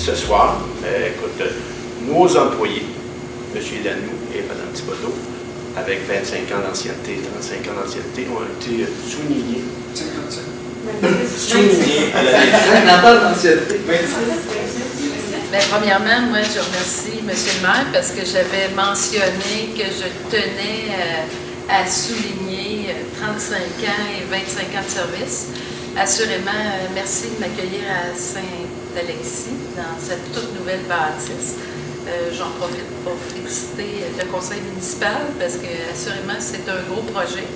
ce soir, écoute, nos employés, M. Lanoux et Mme Thibodeau, avec 25 ans d'ancienneté, 35 ans d'ancienneté, ont été soulignés. 55. Soulignés à la d'ancienneté. Bien, premièrement, moi, je remercie M. le maire parce que j'avais mentionné que je tenais à souligner 35 ans et 25 ans de service. Assurément, merci de m'accueillir à Saint-Alexis, dans cette toute nouvelle bâtisse. J'en profite pour féliciter le conseil municipal parce que, assurément, c'est un gros projet.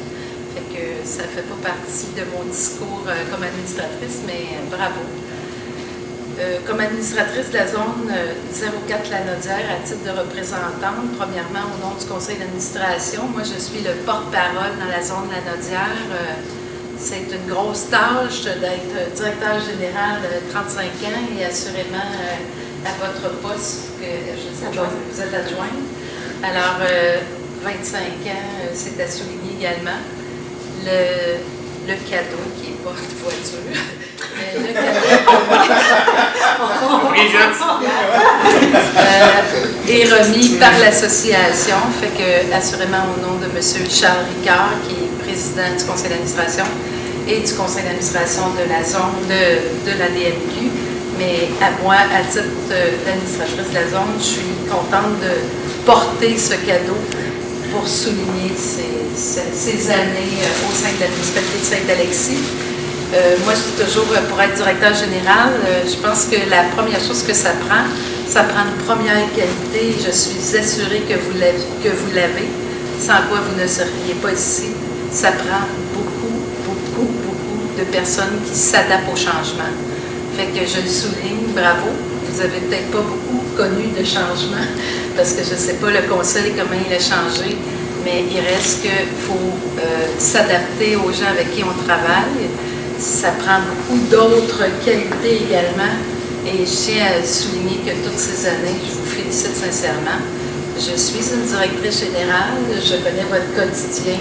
Fait que ça ne fait pas partie de mon discours comme administratrice, mais bravo. Comme administratrice de la zone 04 Lanaudière, à titre de représentante, premièrement au nom du conseil d'administration, moi je suis le porte-parole dans la zone Lanaudière. C'est une grosse tâche d'être directeur général 35 ans et assurément à votre poste, que je sais pas, vous êtes adjointe. Alors, 25 ans, c'est à souligner également. Le cadeau qui n'est pas une voiture. Le cadeau est remis par l'association, fait que assurément au nom de M. Charles Ricard, qui est président du conseil d'administration et du conseil d'administration de la zone de la DMQ, mais à moi, à titre d'administratrice de la zone, je suis contente de porter ce cadeau pour souligner ces années au sein de la municipalité de Saint-Alexis. Moi, je dis toujours, pour être directeur général, je pense que la première chose que ça prend une première qualité. Je suis assurée que vous l'avez, sans quoi vous ne seriez pas ici. Ça prend beaucoup de personnes qui s'adaptent au changement. Fait que je le souligne, bravo. Vous avez peut-être pas beaucoup connu de changement, parce que je ne sais pas le conseil comment il a changé, mais il reste qu'il faut s'adapter aux gens avec qui on travaille. Ça prend beaucoup d'autres qualités également. Et je tiens à souligner que toutes ces années, je vous félicite sincèrement. Je suis une directrice générale, je connais votre quotidien.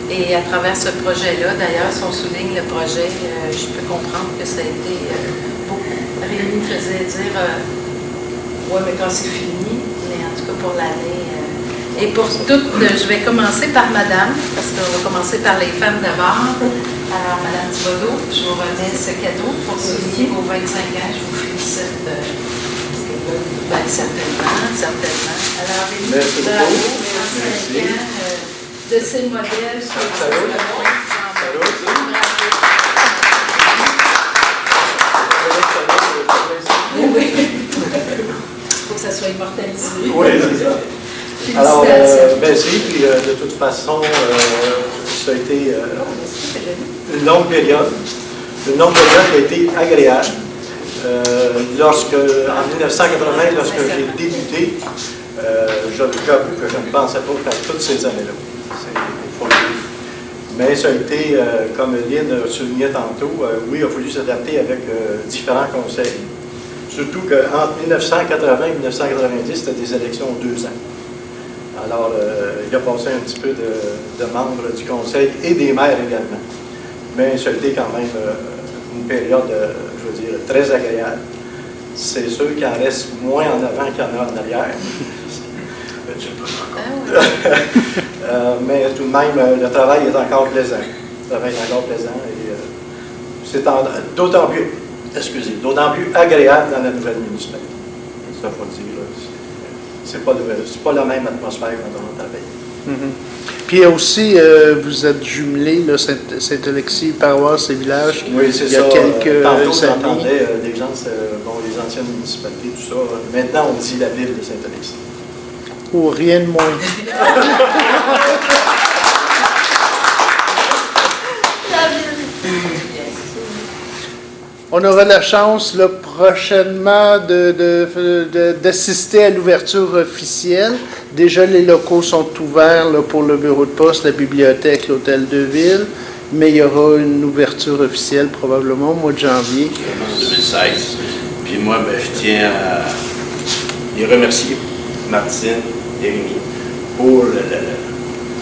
Et à travers ce projet-là, d'ailleurs, si on souligne le projet, je peux comprendre que ça a été beaucoup. Rémi faisait dire ouais, mais quand c'est fini, mais en tout cas pour l'année. Et pour toutes, je vais commencer par madame, parce qu'on va commencer par les femmes d'abord. Alors, madame Thibodeau, je vous remets ce cadeau pour souligner vos 25 ans. Je vous félicite. Ben, certainement. Alors, Rémi, bravo, 25 ans de ces modèles. Oui. Il faut que ça soit immortalisé. Oui, c'est ça. Alors, merci. Puis de toute façon, ça a été une longue période. Une longue période qui a été agréable. En 1980, lorsque j'ai débuté, j'avoue que je ne pensais pas faire toutes ces années-là. Il faut le dire. Mais ça a été, comme Lynn soulignait tantôt, oui, il a fallu s'adapter avec différents conseils. Surtout qu'entre 1980 et 1990, c'était des élections en 2 ans. Alors, il a passé un petit peu de membres du conseil et des maires également. Mais ça a été quand même une période, je veux dire, très agréable. C'est sûr qu'il en reste moins en avant qu'il y en a en arrière. Mais tout de même, le travail est encore plaisant. Le travail est encore plaisant et c'est d'autant plus agréable dans la nouvelle municipalité. Ça, il faut le dire. C'est pas la même atmosphère quand on travaille. Mm-hmm. Puis aussi, vous êtes jumelés, Saint-Alexis, paroisse et village. Oui, c'est ça. Il y a quelques tantôt, années. j'entendais des gens, les anciennes municipalités, tout ça. Maintenant, on dit la ville de Saint-Alexis. Ou rien de moins. On aura la chance là, prochainement d'assister à l'ouverture officielle. Déjà, les locaux sont ouverts là, pour le bureau de poste, la bibliothèque, l'hôtel de ville, mais il y aura une ouverture officielle probablement au mois de janvier. En 2016. Puis moi, je tiens à les remercier, Martine et Rémi, pour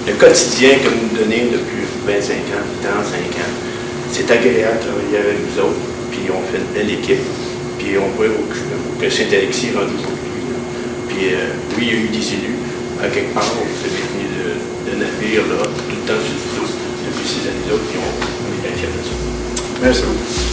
le quotidien que vous nous donnez depuis 25 ans, 35 ans. C'est agréable de travailler avec vous autres. Puis on fait une belle équipe. Puis on voit que Saint-Alexis est rendu pour lui. Puis oui, il y a eu des élus. À quelque part, vous avez tenu de navire là, tout le temps sur le dos depuis ces années-là, puis on est bien fiers de ça. Merci beaucoup.